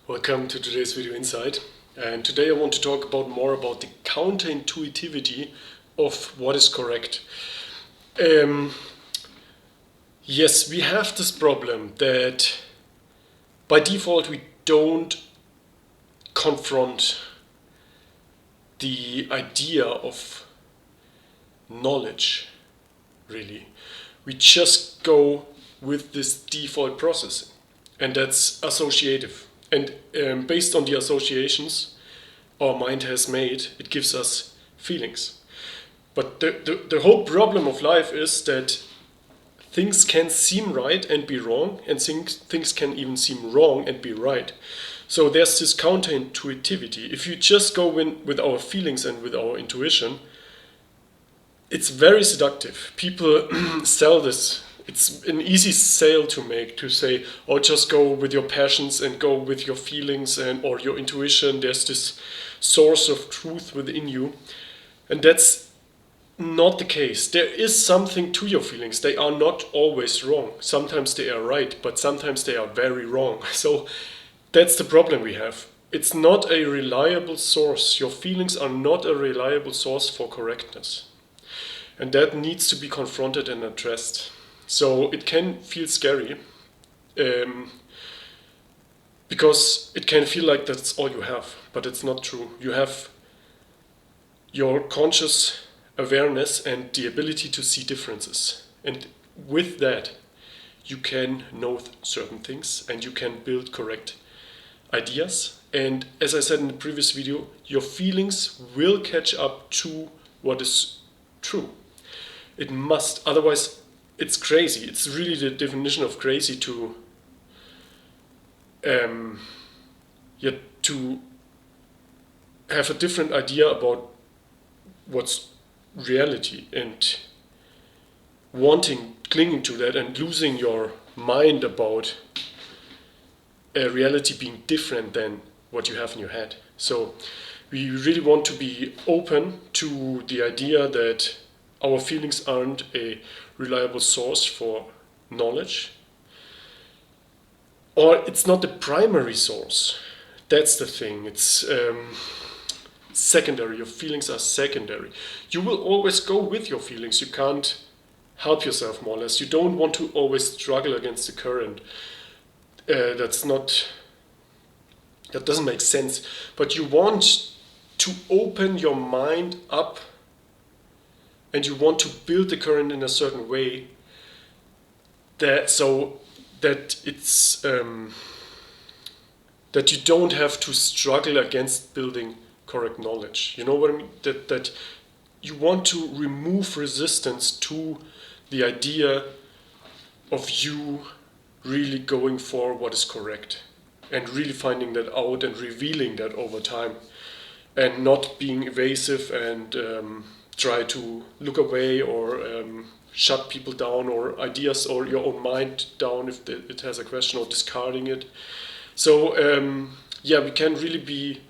Welcome to today's video insight, and today I want to talk more about the counterintuitivity of what is correct. Yes, we have this problem that by default we don't confront the idea of knowledge, really. We just go with this default processing, and that's associative. And based on the associations our mind has made, it gives us feelings. But the whole problem of life is that things can seem right and be wrong, and things can even seem wrong and be right. So there's this counterintuitivity. If you just go in with our feelings and with our intuition, it's very seductive. People sell this. It's an easy sale to make, to say, oh, just go with your passions and go with your feelings or your intuition. There's this source of truth within you. And that's not the case. There is something to your feelings. They are not always wrong. Sometimes they are right, but sometimes they are very wrong. So that's the problem we have. It's not a reliable source. Your feelings are not a reliable source for correctness. And that needs to be confronted and addressed. So it can feel scary, because it can feel like that's all you have, but it's not true. You have your conscious awareness and the ability to see differences. And with that, you can know certain things and you can build correct ideas. And as I said in the previous video, your feelings will catch up to what is true. It must, otherwise it's crazy. It's really the definition of crazy to have a different idea about what's reality and clinging to that and losing your mind about a reality being different than what you have in your head. So we really want to be open to the idea that our feelings aren't a reliable source for knowledge, or it's not the primary source. That's the thing. It's secondary. Your feelings are secondary. You will always go with your feelings. You can't help yourself, more or less. You don't want to always struggle against the current. That doesn't make sense. But you want to open your mind up, and you want to build the current in a certain way so that it's that you don't have to struggle against building correct knowledge. You know what I mean? That you want to remove resistance to the idea of you really going for what is correct and really finding that out and revealing that over time, and not being evasive and try to look away or shut people down or ideas or your own mind down if it has a question, or discarding it. So we can really be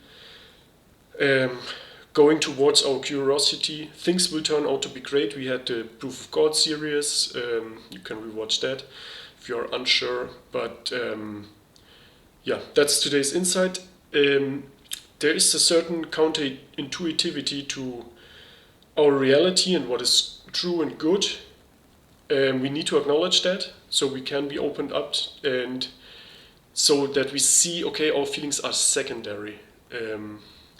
going towards our curiosity. Things will turn out to be great. We had the Proof of God series. You can rewatch that if you're unsure. But that's today's insight. There is a certain counterintuitivity to our reality and what is true and good. We need to acknowledge that so we can be opened up, and so that we see, okay, our feelings are secondary, a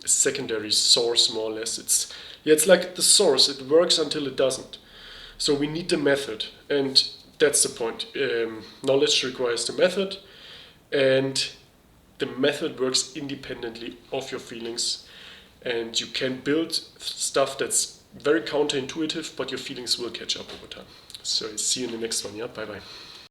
secondary source, more or less. It's like the source. It works until it doesn't. So we need the method, and that's the point. Knowledge requires the method, and the method works independently of your feelings, and you can build stuff that's very counterintuitive, but your feelings will catch up over time. So see you in the next one. Yeah, bye bye.